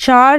4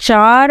4